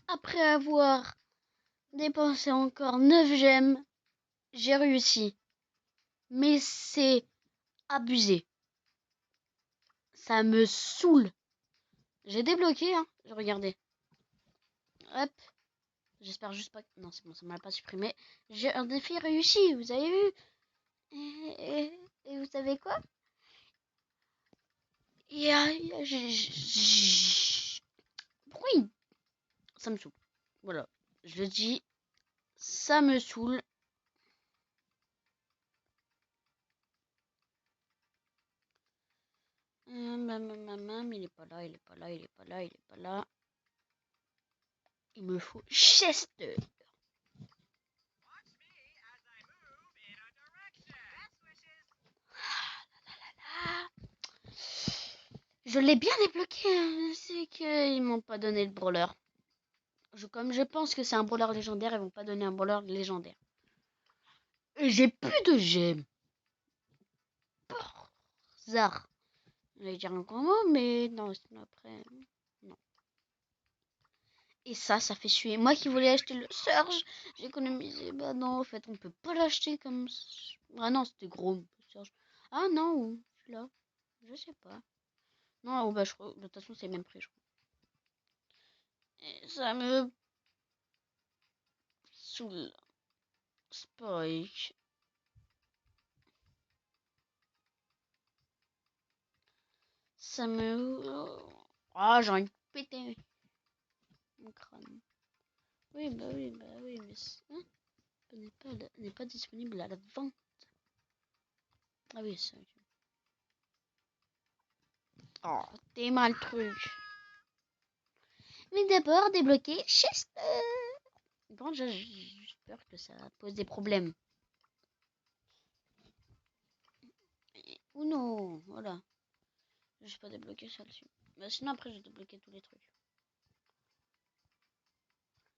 Après avoir dépensé encore 9 gemmes, j'ai réussi. Mais c'est abusé. Ça me saoule. J'ai débloqué, hein. Regardez. Hop. J'espère juste pas... Non, c'est bon, ça m'a pas supprimé. J'ai un défi réussi, vous avez vu? Et vous savez quoi? Pourquoi ça me saoule. Voilà. Je le dis. Ça me saoule. Mais il est pas là, il est pas là, il est pas là, il est pas là. Il me faut Chester. Je l'ai bien débloqué, hein. C'est qu'ils m'ont pas donné le brawler. Comme je pense que c'est un brawler légendaire, ils vont pas donner un brawler légendaire. Et j'ai plus de gemmes. Zar. Je vais dire un grand mot, mais non, sinon après, non. Et ça fait suer. Moi qui voulais acheter le Surge, j'ai économisé. Bah non, en fait, on peut pas l'acheter comme... Ah non, c'était gros, Surge. Ah non, celui-là, je sais pas. Non, oh, bah, je crois, de toute façon, c'est le même prix, je crois. Et ça me saoule. Spike. Ça me... Ah, j'ai envie de péter mon crâne. Oui, bah oui, mais... Hein, n'est pas disponible à la vente. Ah oui, ça. Oh, t'es mal truc. Mais d'abord, débloquer Chester. Bon, j'ai peur que ça pose des problèmes. Ou non, voilà. Je vais pas débloquer celle-ci. Mais sinon, après, je vais débloquer tous les trucs.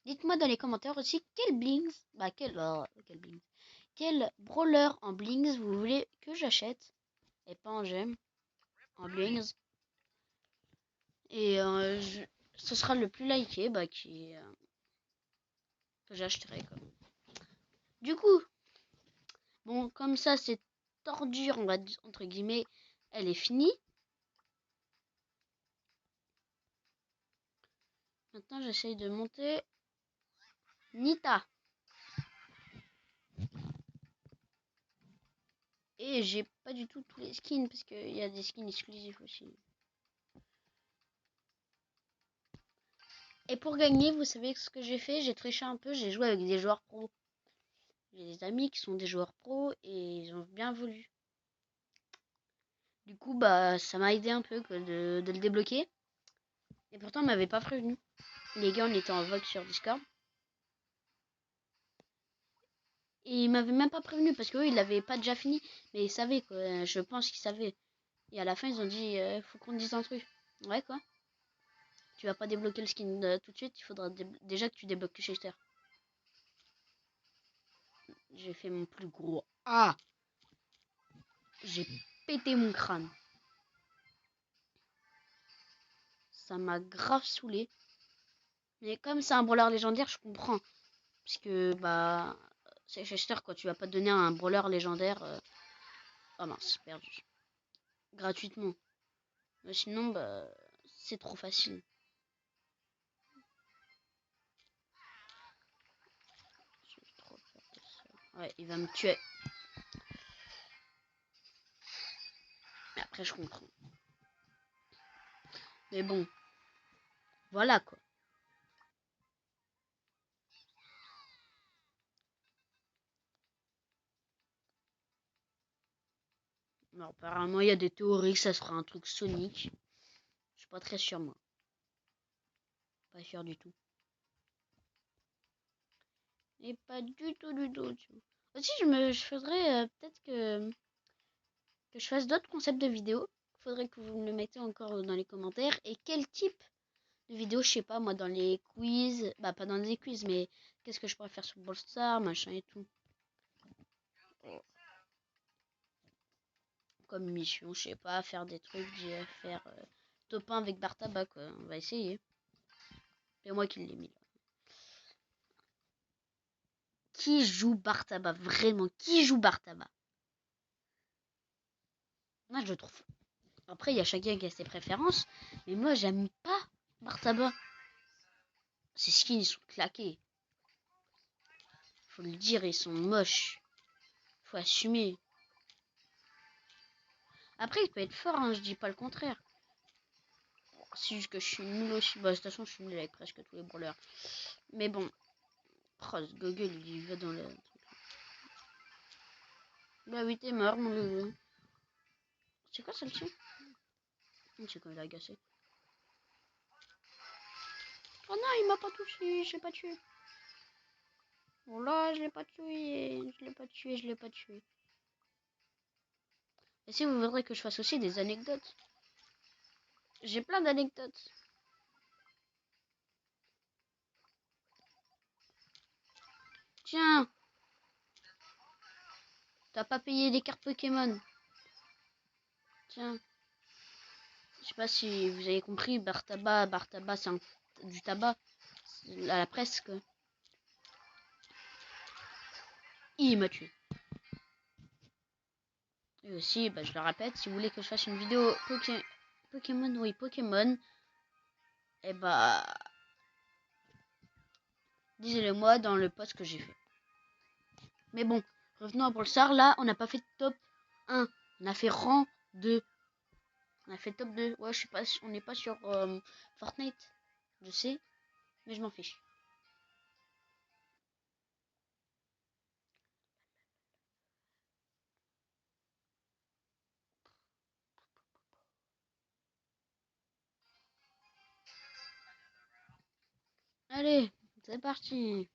Dites-moi dans les commentaires aussi quel Blings, quel Blings, quel brawler en Blings vous voulez que j'achète. Et pas en gemme, en Blings. Et ce sera le plus liké, que j'achèterai. Du coup, bon, comme ça, cette tordure, on va dire, entre guillemets, elle est finie. Maintenant, j'essaye de monter Nita. Et j'ai pas du tout tous les skins, parce qu'il y a des skins exclusifs aussi. Et pour gagner, vous savez ce que j'ai fait? J'ai triché un peu, j'ai joué avec des joueurs pros. J'ai des amis qui sont des joueurs pros et ils ont bien voulu. Du coup, bah, ça m'a aidé un peu de le débloquer. Et pourtant, on m'avait pas prévenu. Les gars, on était en vogue sur Discord. Et ils m'avaient même pas prévenu parce qu'eux, ils l'avaient pas déjà fini. Mais ils savaient, quoi. Je pense qu'ils savaient. Et à la fin, ils ont dit, faut qu'on te dise un truc. Ouais, quoi. Tu vas pas débloquer le skin tout de suite. Il faudra déjà que tu débloques Chester. J'ai fait mon plus gros. Ah! J'ai pété mon crâne. Ça m'a grave saoulé. Mais comme c'est un brawler légendaire, je comprends. Parce que, bah, c'est Chester, quoi. Tu vas pas te donner un brawler légendaire. Oh mince, perdu. Gratuitement. Mais sinon, bah, c'est trop facile. Ouais, il va me tuer. Mais après, je comprends. Mais bon, voilà, quoi. Alors, apparemment, il y a des théories que ça sera un truc Sonic. Je suis pas très sûr, moi. Pas sûr du tout. Et pas du tout, du tout. Aussi, je faudrait peut-être que je fasse d'autres concepts de vidéos. Faudrait que vous me le mettez encore dans les commentaires. Et quel type de vidéo, je sais pas, moi, dans les quiz. Bah, pas dans les quiz, mais qu'est-ce que je pourrais faire sur Brawl Stars, machin et tout. Comme mission, je sais pas, faire des trucs, faire top 1 avec Bartaba, quoi. On va essayer. C'est moi qui l'ai mis là. qui joue Bartaba? Vraiment, qui joue Bartaba? Moi, je le trouve. Après, il y a chacun qui a ses préférences. Mais moi, j'aime pas Bartaba. Ses skins, ils sont claqués. Faut le dire, ils sont moches. Faut assumer. Après, il peut être fort, hein, je dis pas le contraire. C'est juste que je suis nul aussi. Bah, de toute façon, je suis nul avec presque tous les brawlers. Mais bon. Oh, ce Google, il va dans le truc. Bah oui, t'es mort, mon loulou. C'est quoi celle-ci? C'est comme il a agacé. Oh non, il m'a pas touché, je l'ai pas tué. Oh là, je l'ai pas tué, je l'ai pas tué, je l'ai pas tué. Et si vous voudrez que je fasse aussi des anecdotes, j'ai plein d'anecdotes. Tiens, t'as pas payé les cartes Pokémon. Tiens, je sais pas si vous avez compris, Bartaba, c'est du tabac à la presque. Il m'a tué. Et aussi, bah, je le répète, si vous voulez que je fasse une vidéo Pokémon, oui, Pokémon, et bah, disez-le moi dans le post que j'ai fait. Mais bon, revenons à Brawl Stars, là, on n'a pas fait top 1, on a fait rang 2. On a fait top 2. Ouais, je suis pas, on n'est pas sur Fortnite, je sais, mais je m'en fiche. Allez, c'est parti.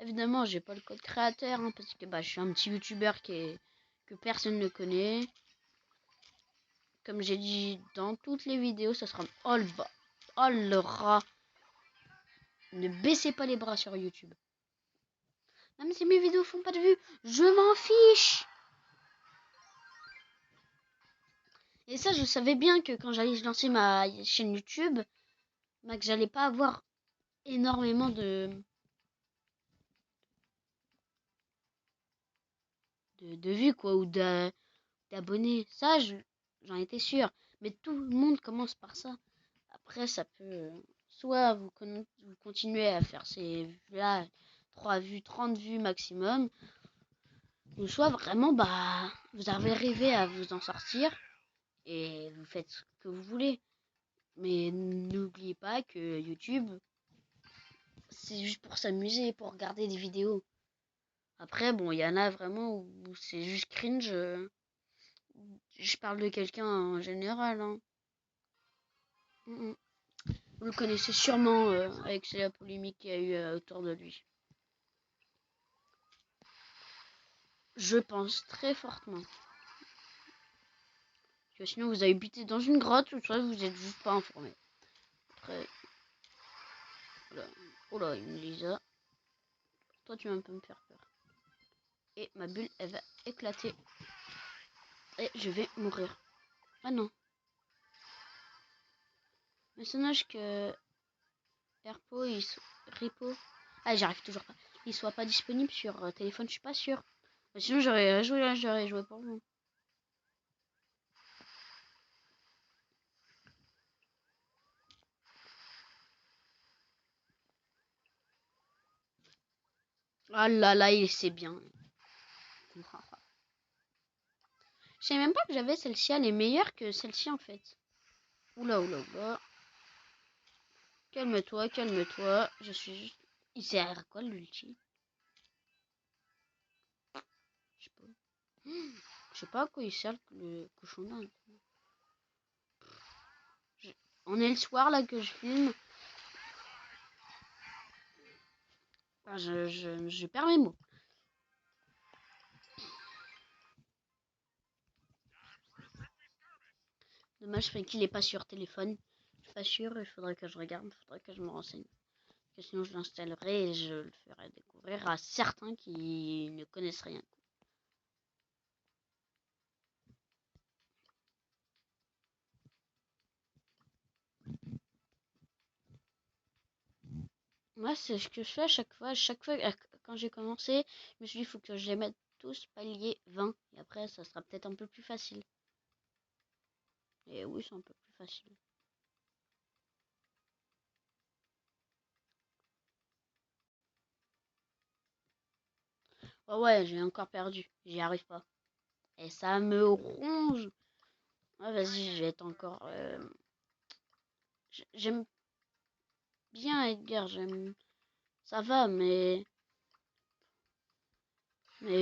Évidemment, j'ai pas le code créateur, hein, parce que bah, je suis un petit youtubeur que personne ne connaît. Comme j'ai dit dans toutes les vidéos, ça sera... Oh le bas. Oh le rat. Ne baissez pas les bras sur YouTube. Même si mes vidéos font pas de vues, je m'en fiche. Et ça, je savais bien que quand j'allais lancer ma chaîne YouTube, bah, que j'allais pas avoir énormément de vues, quoi, ou d'abonnés. Ça, j'en étais sûre. Mais tout le monde commence par ça. Après, ça peut... Soit vous continuez à faire ces vues-là, 3 vues, 30 vues maximum, ou soit vraiment, bah, vous arrivez à vous en sortir et vous faites ce que vous voulez. Mais n'oubliez pas que YouTube, c'est juste pour s'amuser, pour regarder des vidéos. Après, bon, il y en a vraiment où c'est juste cringe. Je parle de quelqu'un en général. Hein. Vous le connaissez sûrement avec la polémique qu'il y a eu autour de lui. Je pense très fortement. Que sinon vous avez buté dans une grotte ou soit vous êtes juste pas informé. Après. Oh là, une Lisa. Toi tu vas un peu me faire peur. Et ma bulle elle va éclater. Et je vais mourir. Ah non. Mais c'est dommage que Airpo, Ripo. Ah j'arrive toujours pas. Il soit pas disponible sur téléphone, je suis pas sûre. Mais sinon j'aurais joué là, j'aurais joué pour vous. Ah là là, il sait bien. Je savais même pas que j'avais celle-ci, elle est meilleure que celle-ci en fait. Oula, oula, oula. Calme-toi, calme-toi. Je suis juste... Il sert à quoi l'ulti? Je sais pas. Je sais pas à quoi il sert le cochon d'Inde. On est le soir là que je filme. Enfin, je perds mes mots. Dommage qu'il est pas sur téléphone. Je suis pas sûr, il faudrait que je regarde, il faudrait que je me renseigne. Parce que sinon je l'installerai et je le ferai découvrir à certains qui ne connaissent rien. Moi, c'est ce que je fais à chaque fois. Quand j'ai commencé, je me suis dit, il faut que je les mette tous palier 20. Et après, ça sera peut-être un peu plus facile. Et oui, c'est un peu plus facile. Oh ouais, j'ai encore perdu. J'y arrive pas. Et ça me ronge. Ouais, vas-y, je vais être encore... J'aime bien Edgar, j'aime... Ça va, Mais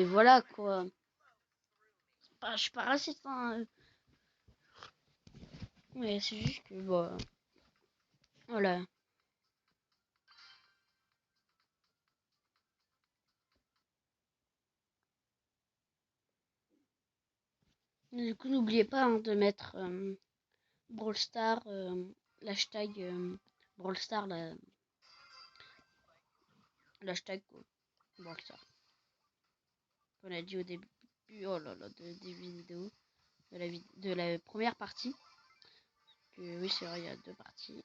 voilà, quoi. Je suis pas raciste, hein. Mais c'est juste que, bon... Voilà. Du coup, n'oubliez pas hein, de mettre Brawl Star, l'hashtag Brawl Star, l'hashtag Brawl Star. Qu'on a dit au début, oh là là, des vidéos, de la première partie. Que, oui, c'est vrai, il y a deux parties.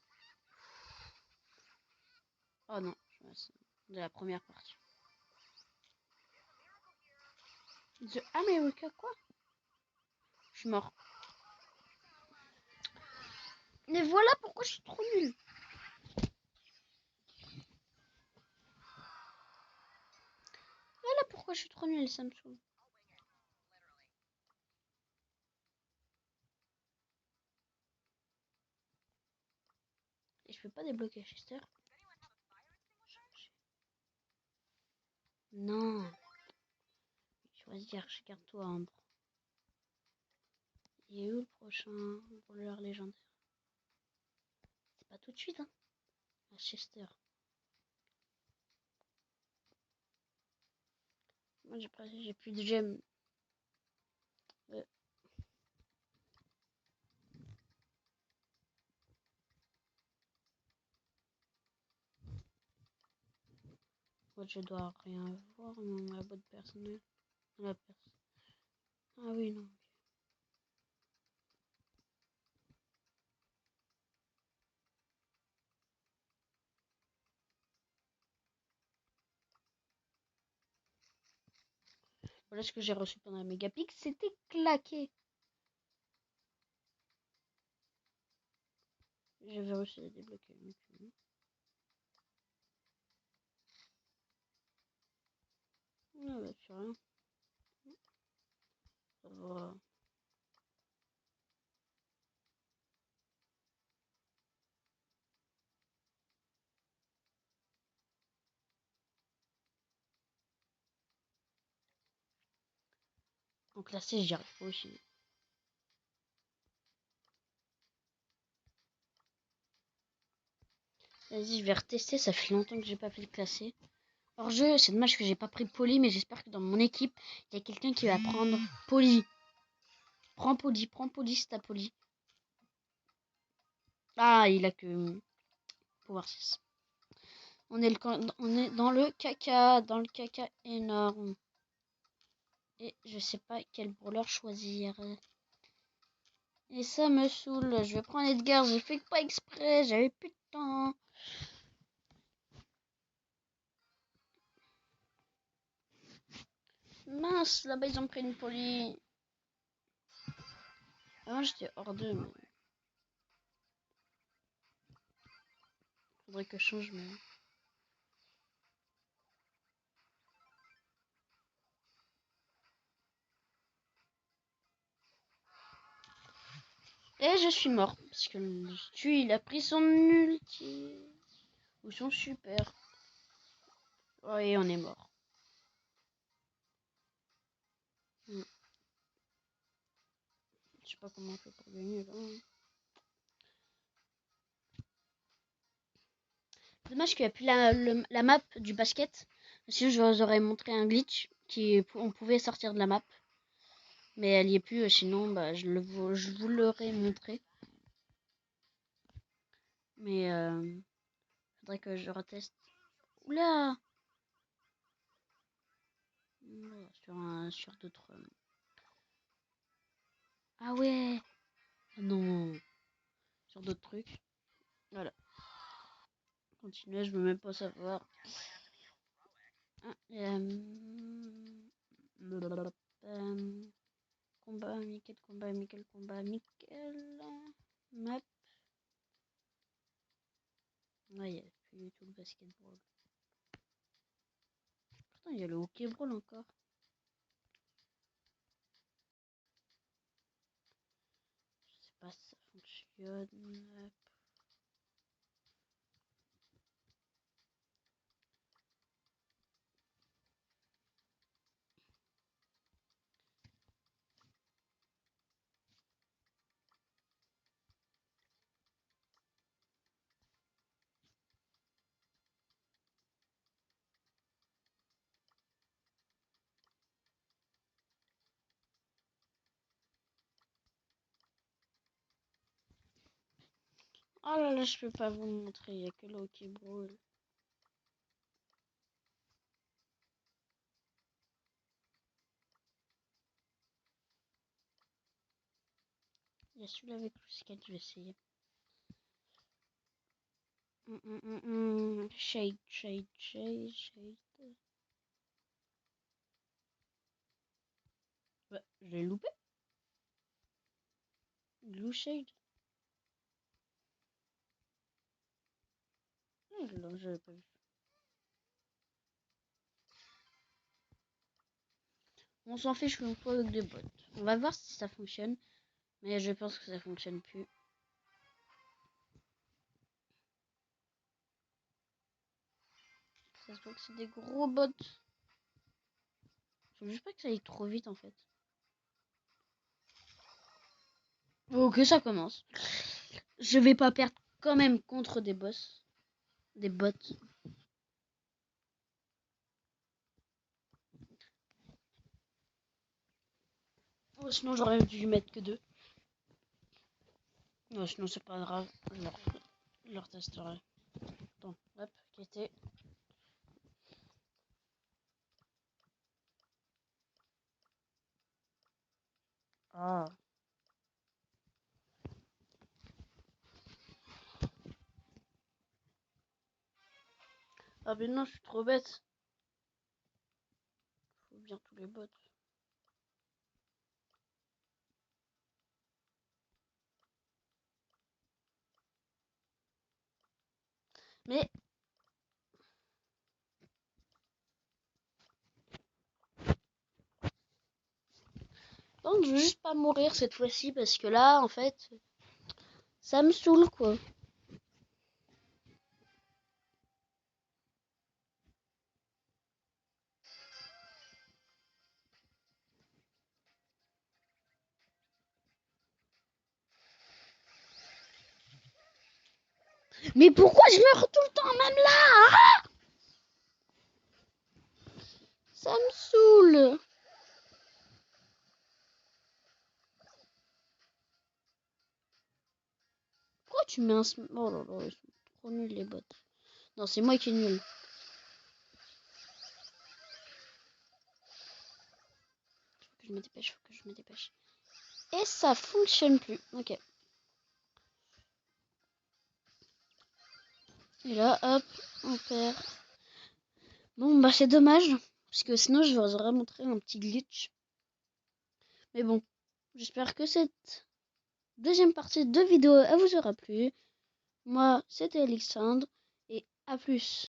Oh non, de la première partie. The America, quoi? Je suis mort. Mais voilà pourquoi je suis trop nulle. Voilà pourquoi je suis trop nulle, ça me saoule. Et je peux pas débloquer Chester. Non. Choisir, je garde toi, Ambre. Il est où le prochain voleur légendaire? C'est pas tout de suite, hein. À Chester. Moi, j'ai plus de gemmes. Euh, moi, je dois rien voir dans ma boîte personnelle. La Ah oui, non. Voilà ce que j'ai reçu pendant la Megapix. C'était claqué. J'avais reçu à débloquer. Ah bah, c'est rien. Ça va. En classé, j'y arrive pas aussi. Vas-y, je vais retester. Ça fait longtemps que j'ai pas fait le classé. Hors jeu, c'est dommage que j'ai pas pris Poli, mais j'espère que dans mon équipe, il y a quelqu'un qui va prendre Poli. Prends Poli si t'as Poli. Ah, il a que pouvoir 6. On est dans le caca énorme. Et je sais pas quel brawler choisir. Et ça me saoule. Je vais prendre Edgar, j'ai fait pas exprès, j'avais plus de temps. Mince, là-bas ils ont pris une Poli. Avant j'étais hors d'eux, mais faudrait que je change. Mais... Et je suis mort. Parce que le Stu, il a pris son ulti. Ou son super. Ouais, on est mort. Je sais pas comment on fait pour gagner là. Dommage qu'il n'y a plus la map du basket. Sinon, je vous aurais montré un glitch qui on pouvait sortir de la map. Mais elle y est plus. Sinon, bah, je vous l'aurais montré. Mais faudrait que je reteste. Oula! Sur d'autres. Ah ouais! Non! Sur d'autres trucs. Voilà. Continuez, je veux même pas savoir. Ah, combat, Michael, combat, Michael, combat, Michael. Map. Ouais, il y a plus du tout le basketball. Pourtant, il y a le hockey ball encore. Je sais pas si ça fonctionne. Oh là là, je peux pas vous montrer, il y a que le hockey ball. Il y a celui-là avec le skate, je vais essayer. Shade, shade, shade, shade. Ouais, je l'ai loupé. Blue shade. Non, je l'avais pas vu. On s'en fiche qu'on soit avec des bots. On va voir si ça fonctionne. Mais je pense que ça fonctionne plus. Ça se voit que c'est des gros bots. Faut juste pas que ça aille trop vite en fait. Ok, ça commence. Je vais pas perdre quand même contre des boss. Des bots. Oh, sinon j'aurais dû mettre que 2. Non, sinon c'est pas grave. Je leur testerai. Attends, hop, quitter. Ah. Ah mais non, je suis trop bête. Faut bien tous les bots. Mais bon, je veux juste pas mourir cette fois-ci parce que là, en fait, ça me saoule quoi. Mais pourquoi je meurs tout le temps, même là? Ça me saoule. Pourquoi tu mets un... Oh là là, ils sont trop nuls les bots. Non, c'est moi qui est nul. Faut que je me dépêche, faut que je me dépêche. Et ça fonctionne plus. Ok. Et là, hop, on perd. Bon, bah c'est dommage. Parce que sinon, je vous aurais montré un petit glitch. Mais bon, j'espère que cette deuxième partie de vidéo elle vous aura plu. Moi, c'était Alexandre. Et à plus.